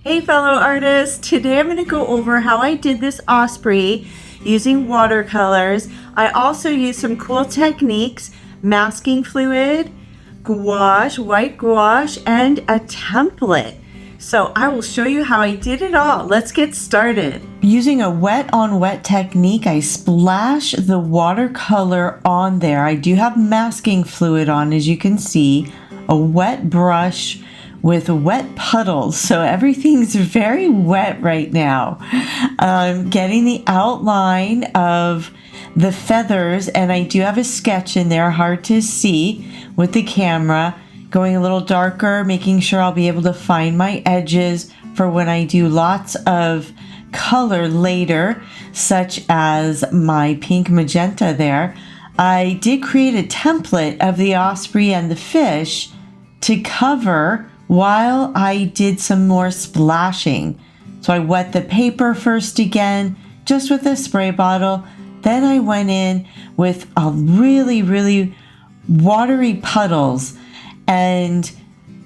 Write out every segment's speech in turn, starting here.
Hey fellow artists, today I'm going to go over how I did this Osprey using watercolors. I also used some cool techniques, masking fluid, gouache, white gouache, and a template. So I will show you how I did it all. Let's get started. Using a wet on wet technique, I splash the watercolor on there. I do have masking fluid on, as you can see, a wet brush with wet puddles, so everything's very wet right now. Getting the outline of the feathers, and I do have a sketch in there, hard to see with the camera, going a little darker, making sure I'll be able to find my edges for when I do lots of color later, such as my pink magenta there. I did create a template of the osprey and the fish to cover while I did some more splashing. So I wet the paper first again, just with a spray bottle. Then I went in with a really watery puddles and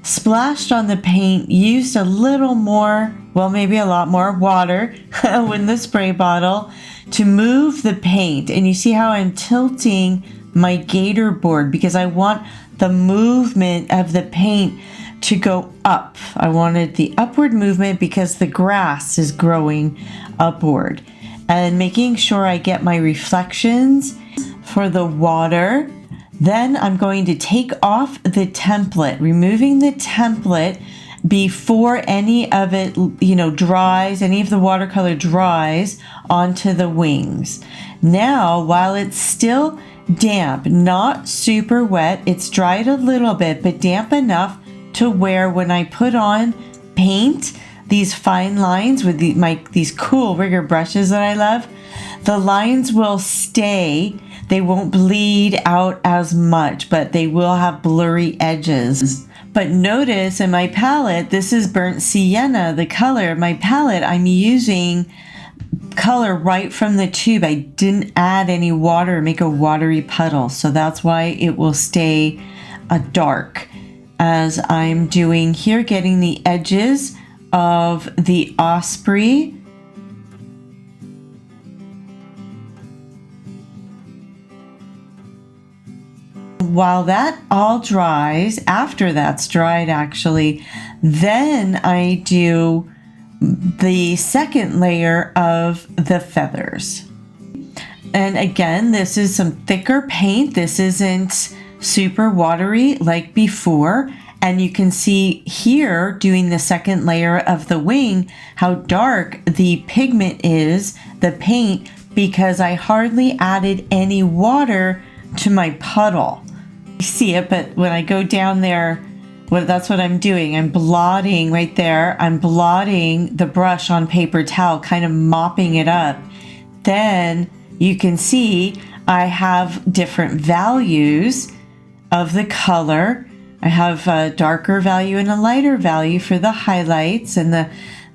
splashed on the paint, used a little more, well, maybe a lot more water with the spray bottle to move the paint. And you see how I'm tilting my gator board because I want the movement of the paint to go up. I wanted the upward movement because the grass is growing upward. And making sure I get my reflections for the water. Then I'm going to take off the template, removing the template before any of it, dries, any of the watercolor dries onto the wings. Now, while it's still damp, not super wet, it's dried a little bit, but damp enough to where when I put on paint, these fine lines with these cool rigger brushes that I love, the lines will stay. They won't bleed out as much, but they will have blurry edges. But notice in my palette, this is burnt sienna, the color. My palette, I'm using color right from the tube. I didn't add any water, make a watery puddle. So that's why it will stay dark. As I'm doing here, getting the edges of the osprey. While that all dries, after that's dried actually, then I do the second layer of the feathers. And again, this is some thicker paint. This isn't super watery like before, and you can see here doing the second layer of the wing how dark the pigment is, the paint, because I hardly added any water to my puddle. You see it, but when I go down there, well, that's what I'm doing. I'm blotting right there. I'm blotting the brush on paper towel, kind of mopping it up. Then you can see I have different values of the color. I have a darker value and a lighter value for the highlights and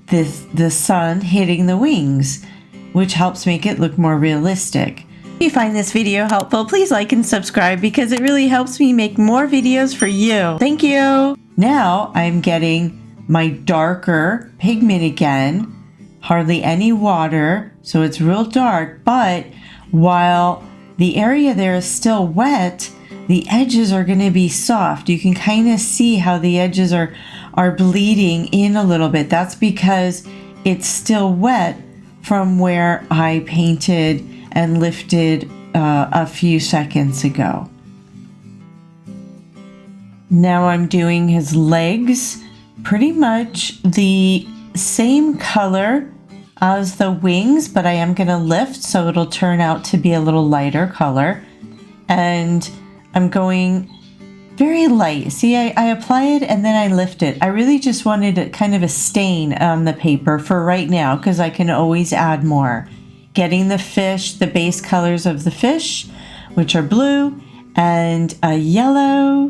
the sun hitting the wings, which helps make it look more realistic. If you find this video helpful, please like and subscribe because it really helps me make more videos for you. Thank you. Now I'm getting my darker pigment again, hardly any water, so it's real dark, but while the area there is still wet, the edges are going to be soft. You can kind of see how the edges are bleeding in a little bit. That's because it's still wet from where I painted and lifted a few seconds ago. Now I'm doing his legs, pretty much the same color as the wings, but I am going to lift so it'll turn out to be a little lighter color. And I'm going very light. See, I apply it and then I lift it. I really just wanted a kind of a stain on the paper for right now because I can always add more. Getting the fish, the base colors of the fish, which are blue and a yellow.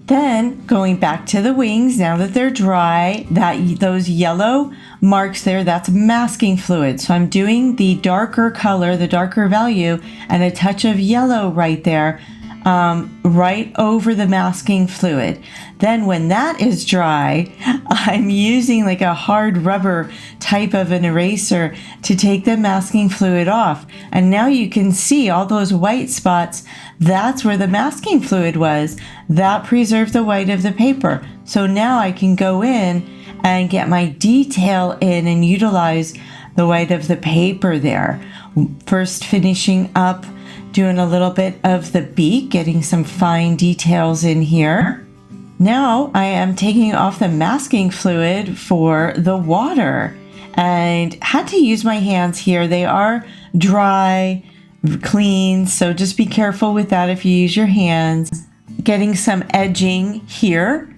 Then going back to the wings, now that they're dry, those yellow marks there, that's masking fluid. So I'm doing the darker color, the darker value, and a touch of yellow right there right over the masking fluid. Then when that is dry, I'm using like a hard rubber type of an eraser to take the masking fluid off. And now you can see all those white spots. That's where the masking fluid was. That preserved the white of the paper. So now I can go in and get my detail in and utilize the white of the paper there. First finishing up doing a little bit of the beak, getting some fine details in here. Now I am taking off the masking fluid for the water and had to use my hands here. They are dry, clean, so just be careful with that if you use your hands. Getting some edging here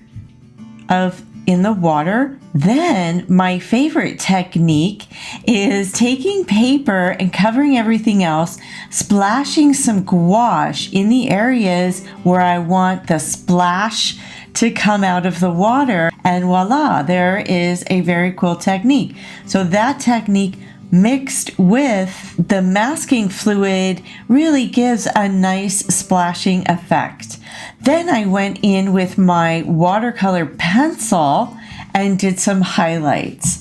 in the water. Then my favorite technique is taking paper and covering everything else, splashing some gouache in the areas where I want the splash to come out of the water, and voila, there is a very cool technique. So that technique mixed with the masking fluid really gives a nice splashing effect. Then I went in with my watercolor pencil and did some highlights,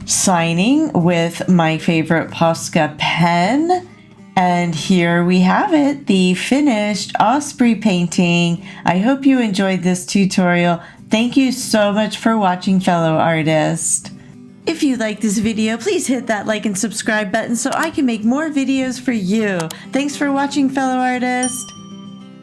signing with my favorite Posca pen. And here we have it, the finished Osprey painting. I hope you enjoyed this tutorial. Thank you so much for watching, fellow artist. If you like this video, please hit that like and subscribe button so I can make more videos for you. Thanks for watching, fellow artist.